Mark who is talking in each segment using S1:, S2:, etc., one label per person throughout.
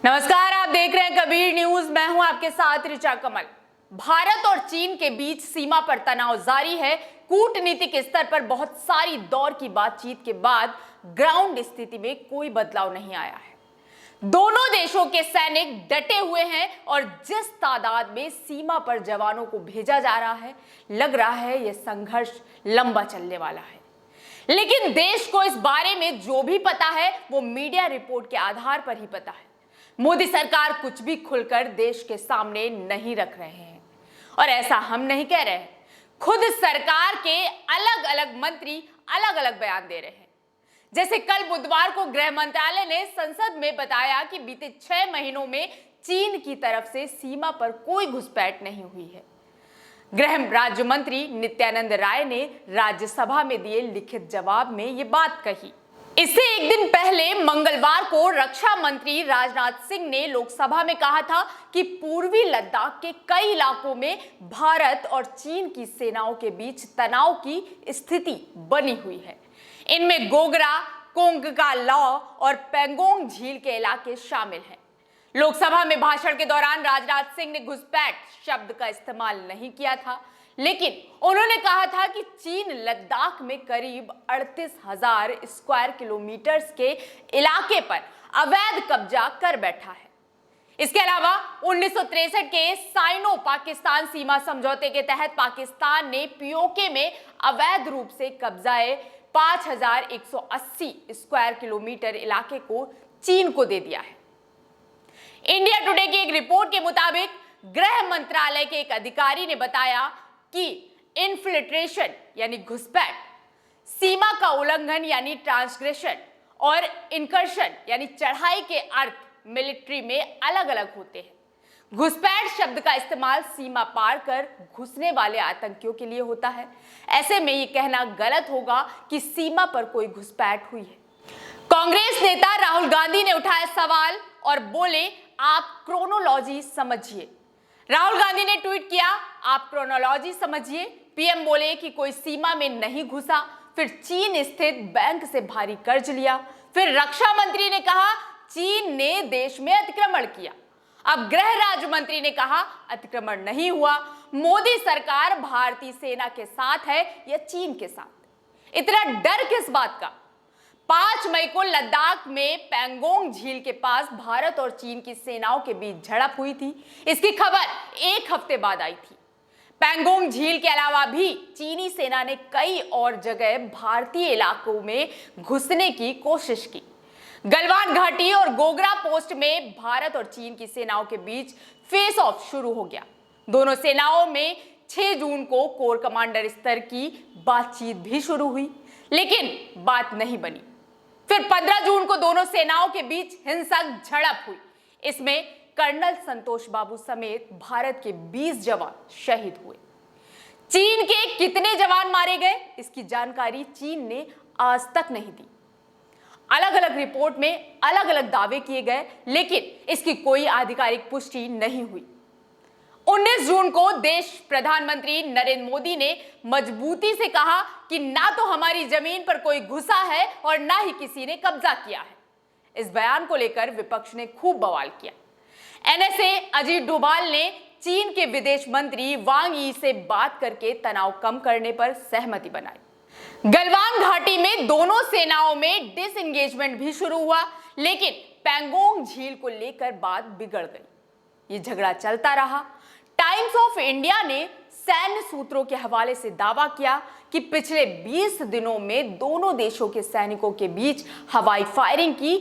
S1: नमस्कार, आप देख रहे हैं कबीर न्यूज। मैं हूं आपके साथ ऋचा कमल। भारत और चीन के बीच सीमा पर तनाव जारी है। कूटनीतिक स्तर पर बहुत सारी दौर की बातचीत के बाद ग्राउंड स्थिति में कोई बदलाव नहीं आया है। दोनों देशों के सैनिक डटे हुए हैं और जिस तादाद में सीमा पर जवानों को भेजा जा रहा है, लग रहा है यह संघर्ष लंबा चलने वाला है। लेकिन देश को इस बारे में जो भी पता है वो मीडिया रिपोर्ट के आधार पर ही पता है। मोदी सरकार कुछ भी खुलकर देश के सामने नहीं रख रहे हैं और ऐसा हम नहीं कह रहे हैं। खुद सरकार के अलग अलग मंत्री अलग अलग बयान दे रहे हैं। जैसे कल बुधवार को गृह मंत्रालय ने संसद में बताया कि बीते 6 महीनों में चीन की तरफ से सीमा पर कोई घुसपैठ नहीं हुई है। गृह राज्य मंत्री नित्यानंद राय ने राज्यसभा में दिए लिखित जवाब में ये बात कही। इससे एक दिन पहले मंगलवार को रक्षा मंत्री राजनाथ सिंह ने लोकसभा में कहा था कि पूर्वी लद्दाख के कई इलाकों में भारत और चीन की सेनाओं के बीच तनाव की स्थिति बनी हुई है। इनमें गोगरा, कोंगका लॉ और पेंगोंग झील के इलाके शामिल हैं। लोकसभा में भाषण के दौरान राजनाथ सिंह ने घुसपैठ शब्द का इस्तेमाल नहीं किया था, लेकिन उन्होंने कहा था कि चीन लद्दाख में करीब 38,000 स्क्वायर किलोमीटर के इलाके पर अवैध कब्जा कर बैठा है। इसके अलावा 1963 के साइनो पाकिस्तान सीमा समझौते के तहत पाकिस्तान ने पीओके में अवैध रूप से कब्जाए 5,180 स्क्वायर किलोमीटर इलाके को चीन को दे दिया है। इंडिया टुडे की एक रिपोर्ट के मुताबिक गृह मंत्रालय के एक अधिकारी ने बताया कि इन्फिल्ट्रेशन यानी घुसपैठ, सीमा का उल्लंघन यानी ट्रांसग्रेशन और इनकर्शन यानी चढ़ाई के अर्थ मिलिट्री में अलग अलग होते हैं। घुसपैठ शब्द का इस्तेमाल सीमा पार कर घुसने वाले आतंकियों के लिए होता है। ऐसे में ये कहना गलत होगा कि सीमा पर कोई घुसपैठ हुई है। कांग्रेस नेता राहुल गांधी ने उठाया सवाल और बोले, आप क्रोनोलॉजी समझिए। राहुल गांधी ने ट्वीट किया, आप क्रोनोलॉजी समझिए। पीएम बोले कि कोई सीमा में नहीं घुसा, फिर चीन स्थित बैंक से भारी कर्ज लिया। फिर रक्षा मंत्री ने कहा चीन ने देश में अतिक्रमण किया। अब गृह राज्य मंत्री ने कहा अतिक्रमण नहीं हुआ, मोदी सरकार भारतीय सेना के साथ है या चीन के साथ। इतना डर किस बात का? 5 मई को लद्दाख में पेंगोंग झील के पास भारत और चीन की सेनाओं के बीच झड़प हुई थी। इसकी खबर एक हफ्ते बाद आई थी। पेंगोंग झील के अलावा भी चीनी सेना ने कई और जगह भारतीय इलाकों में घुसने की कोशिश की। गलवान घाटी और गोगरा पोस्ट में भारत और चीन की सेनाओं के बीच फेस ऑफ शुरू हो गया। दोनों सेनाओं में 6 जून को कोर कमांडर स्तर की बातचीत भी शुरू हुई, लेकिन बात नहीं बनी। फिर 15 जून को दोनों सेनाओं के बीच हिंसक झड़प हुई। इसमें कर्नल संतोष बाबू समेत भारत के 20 जवान शहीद हुए। चीन के कितने जवान मारे गए, इसकी जानकारी चीन ने आज तक नहीं दी। अलग अलग रिपोर्ट में अलग अलग दावे किए गए, लेकिन इसकी कोई आधिकारिक पुष्टि नहीं हुई। 19 जून को देश प्रधानमंत्री नरेंद्र मोदी ने मजबूती से कहा कि ना तो हमारी जमीन पर कोई घुसा है और ना ही किसी ने कब्जा किया है। इस बयान को लेकर विपक्ष ने खूब बवाल किया। एनएसए अजीत डोभाल ने चीन के विदेश मंत्री वांग यी से बात करके तनाव कम करने पर सहमति बनाई। गलवान घाटी में दोनों सेनाओं में डिसएंगेजमेंट भी शुरू हुआ, लेकिन पेंगोंग झील को लेकर बात बिगड़ गई। ये झगड़ा चलता रहा। टाइम्स ऑफ इंडिया ने सैन्य सूत्रों के हवाले से दावा किया कि पिछले 20 दिनों में दोनों देशों के सैनिकों के बीच हवाई फायरिंग की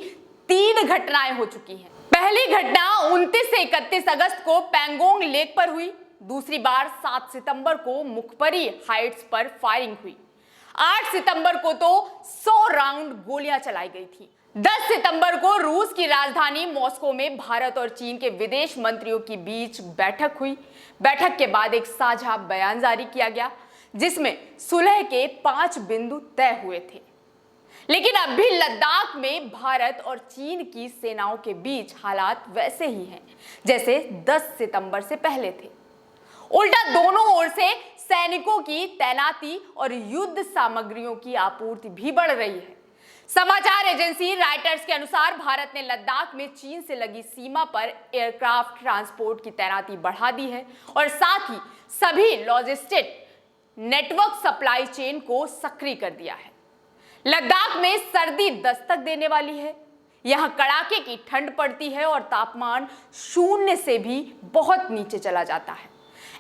S1: 3 घटनाएं हो चुकी हैं। पहली घटना 29 से 31 अगस्त को पेंगोंग लेक पर हुई। दूसरी बार 7 सितंबर को मुखपरी हाइट्स पर फायरिंग हुई। 8 सितंबर को तो 100 राउंड गोलियां चलाई गई थी। 10 सितंबर को रूस की राजधानी मॉस्को में भारत और चीन के विदेश मंत्रियों के बीच बैठक हुई। बैठक के बाद एक साझा बयान जारी किया गया, जिसमें सुलह के 5 बिंदु तय हुए थे। लेकिन अब भी लद्दाख में भारत और चीन की सेनाओं के बीच हालात वैसे ही हैं जैसे 10 सितंबर से पहले थे। उल्टा दोनों ओर से सैनिकों की तैनाती और युद्ध सामग्रियों की आपूर्ति भी बढ़ रही है। समाचार एजेंसी रॉयटर्स के अनुसार भारत ने लद्दाख में चीन से लगी सीमा पर एयरक्राफ्ट ट्रांसपोर्ट की तैनाती बढ़ा दी है और साथ ही सभी लॉजिस्टिक नेटवर्क सप्लाई चेन को सक्रिय कर दिया है। लद्दाख में सर्दी दस्तक देने वाली है। यहां कड़ाके की ठंड पड़ती है और तापमान 0 से भी बहुत नीचे चला जाता है।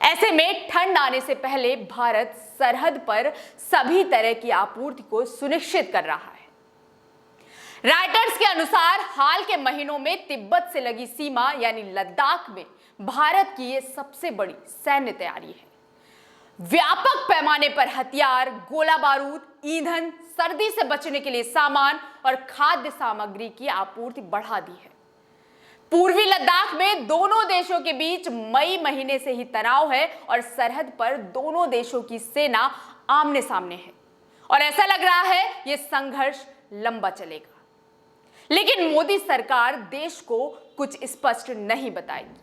S1: ऐसे में ठंड आने से पहले भारत सरहद पर सभी तरह की आपूर्ति को सुनिश्चित कर रहा है। रॉयटर्स के अनुसार हाल के महीनों में तिब्बत से लगी सीमा यानी लद्दाख में भारत की यह सबसे बड़ी सैन्य तैयारी है। व्यापक पैमाने पर हथियार, गोला बारूद, ईंधन, सर्दी से बचने के लिए सामान और खाद्य सामग्री की आपूर्ति बढ़ा दी है। पूर्वी लद्दाख में दोनों देशों के बीच मई महीने से ही तनाव है और सरहद पर दोनों देशों की सेना आमने सामने है और ऐसा लग रहा है यह संघर्ष लंबा चलेगा। लेकिन मोदी सरकार देश को कुछ स्पष्ट नहीं बताएगी।